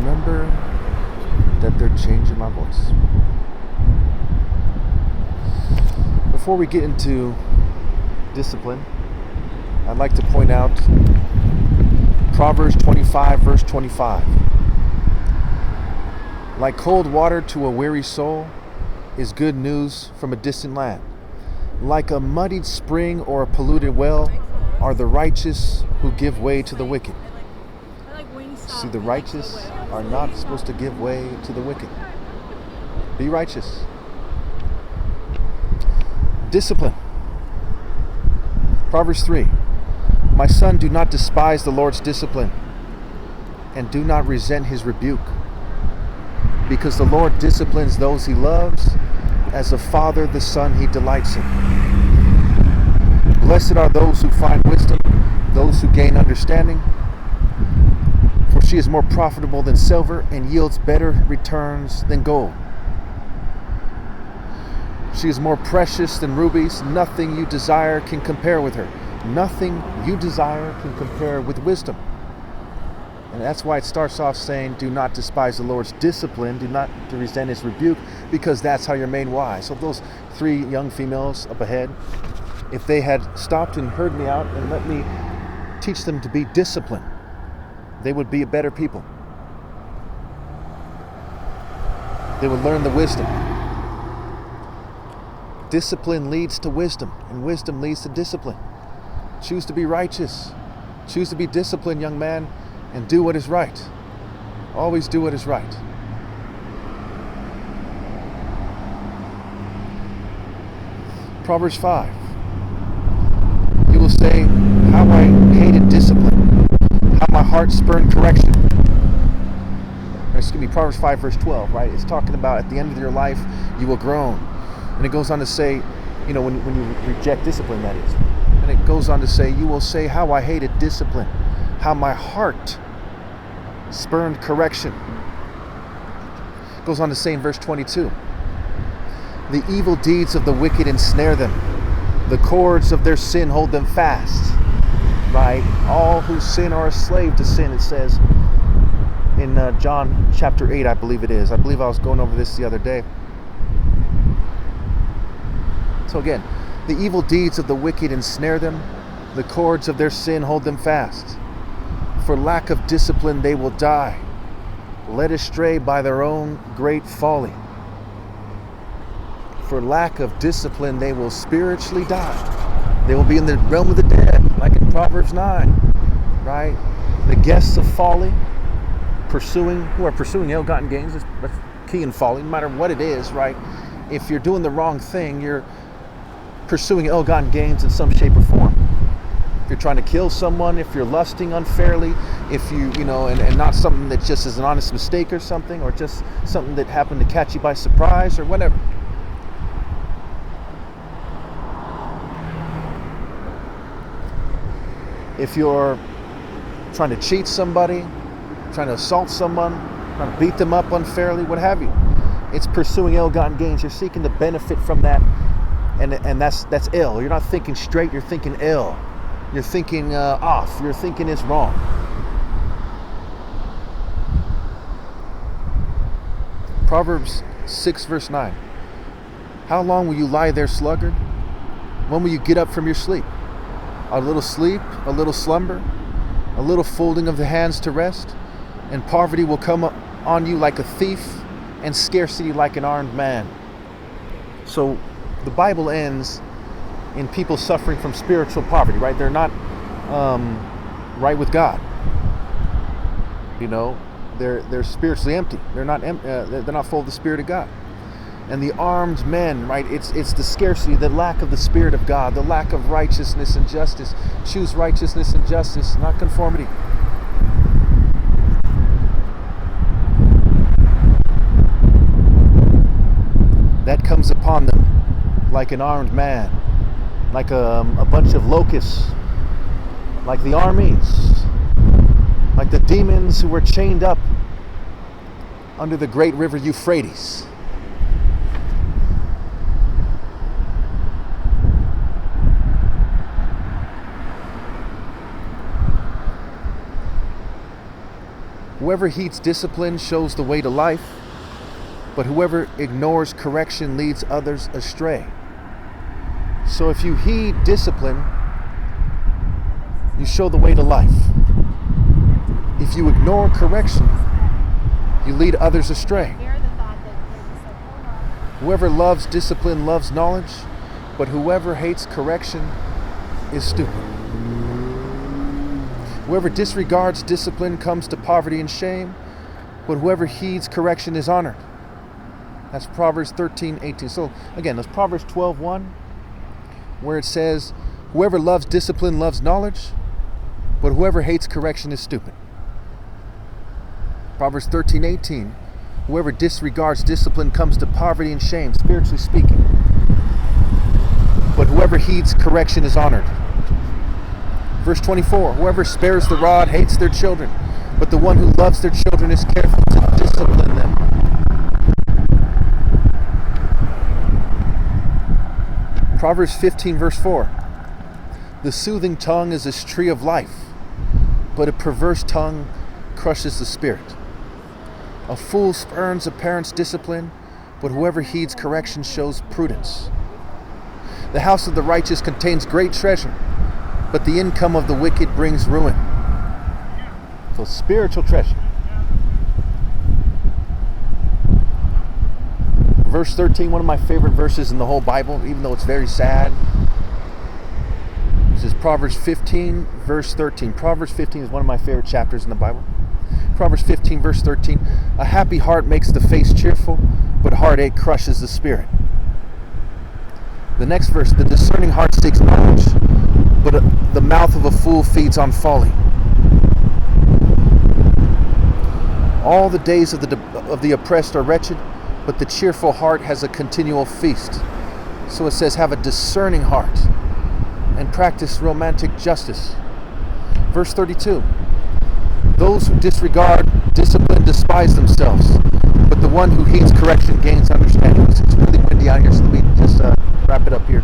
remember that they're changing my voice. Before we get into discipline, I'd like to point out Proverbs 25, verse 25. Like cold water to a weary soul is good news from a distant land. Like a muddied spring or a polluted well are the righteous who give way to the wicked. See, the righteous are not supposed to give way to the wicked. Be righteous. Discipline. Proverbs 3. My son, do not despise the Lord's discipline, and do not resent his rebuke, because the Lord disciplines those he loves, as a father the son he delights in. Blessed are those who find wisdom, those who gain understanding, for she is more profitable than silver and yields better returns than gold. She is more precious than rubies. Nothing you desire can compare with her. Nothing you desire can compare with wisdom. And that's why it starts off saying, do not despise the Lord's discipline, do not resent his rebuke, because that's how you're made wise. So those three young females up ahead, if they had stopped and heard me out and let me teach them to be disciplined, they would be a better people. They would learn the wisdom. Discipline leads to wisdom, and wisdom leads to discipline. Choose to be righteous. Choose to be disciplined, young man, and do what is right. Always do what is right. Proverbs 5. You will say, how I hated discipline, how my heart spurned correction. Excuse me, Proverbs 5, verse 12, right? It's talking about at the end of your life, you will groan. And it goes on to say, you know, when you reject discipline, that is. And it goes on to say, you will say, how I hated discipline, how my heart spurned correction. It goes on to say in verse 22, the evil deeds of the wicked ensnare them. The cords of their sin hold them fast. Right? All who sin are a slave to sin, it says in John chapter 8, I believe it is. I believe I was going over this the other day. So again, the evil deeds of the wicked ensnare them. The cords of their sin hold them fast. For lack of discipline they will die, led astray by their own great folly. For lack of discipline they will spiritually die. They will be in the realm of the dead, like in Proverbs 9, right? The guests of folly, who are pursuing ill-gotten gains, that's key in folly, no matter what it is, right? If you're doing the wrong thing, you're pursuing ill-gotten gains in some shape or form. If you're trying to kill someone, if you're lusting unfairly, if you know, and not something that just is an honest mistake or something, or just something that happened to catch you by surprise or whatever. If you're trying to cheat somebody, trying to assault someone, trying to beat them up unfairly, what have you, it's pursuing ill-gotten gains. You're seeking to benefit from that, and that's ill. You're not thinking straight, you're thinking ill. You're thinking off. You're thinking it's wrong. Proverbs 6, verse 9. How long will you lie there sluggard? When will you get up from your sleep? A little sleep, a little slumber, a little folding of the hands to rest, and poverty will come on you like a thief, and scarcity like an armed man. So the Bible ends in people suffering from spiritual poverty, right? They're not right with God. You know, they're spiritually empty. They're not full of the Spirit of God. And the armed men, right? It's the scarcity, the lack of the Spirit of God, the lack of righteousness and justice. Choose righteousness and justice, not conformity. That comes upon them like an armed man, like a bunch of locusts, like the armies, like the demons who were chained up under the great river Euphrates. Whoever heeds discipline shows the way to life, but whoever ignores correction leads others astray. So if you heed discipline, you show the way to life. If you ignore correction, you lead others astray. Whoever loves discipline loves knowledge, but whoever hates correction is stupid. Whoever disregards discipline comes to poverty and shame, but whoever heeds correction is honored. That's Proverbs 13:18. So again, that's Proverbs 12:1, where it says, whoever loves discipline loves knowledge, but whoever hates correction is stupid. Proverbs 13:18, whoever disregards discipline comes to poverty and shame, spiritually speaking, but whoever heeds correction is honored. Verse 24, whoever spares the rod hates their children, but the one who loves their children is careful to discipline them. Proverbs 15 verse 4, the soothing tongue is a tree of life, but a perverse tongue crushes the spirit. A fool spurns a parent's discipline, but whoever heeds correction shows prudence. The house of the righteous contains great treasure, but the income of the wicked brings ruin. So spiritual treasure. Verse 13, one of my favorite verses in the whole Bible, even though it's very sad. This is Proverbs 15, verse 13. Proverbs 15 is one of my favorite chapters in the Bible. Proverbs 15, verse 13. A happy heart makes the face cheerful, but heartache crushes the spirit. The next verse, the discerning heart seeks knowledge, but the mouth of a fool feeds on folly. All the days of the oppressed are wretched, but the cheerful heart has a continual feast. So it says, have a discerning heart and practice romantic justice. Verse 32, those who disregard discipline despise themselves, but the one who heeds correction gains understanding. It's really windy out here, so let me just wrap it up here.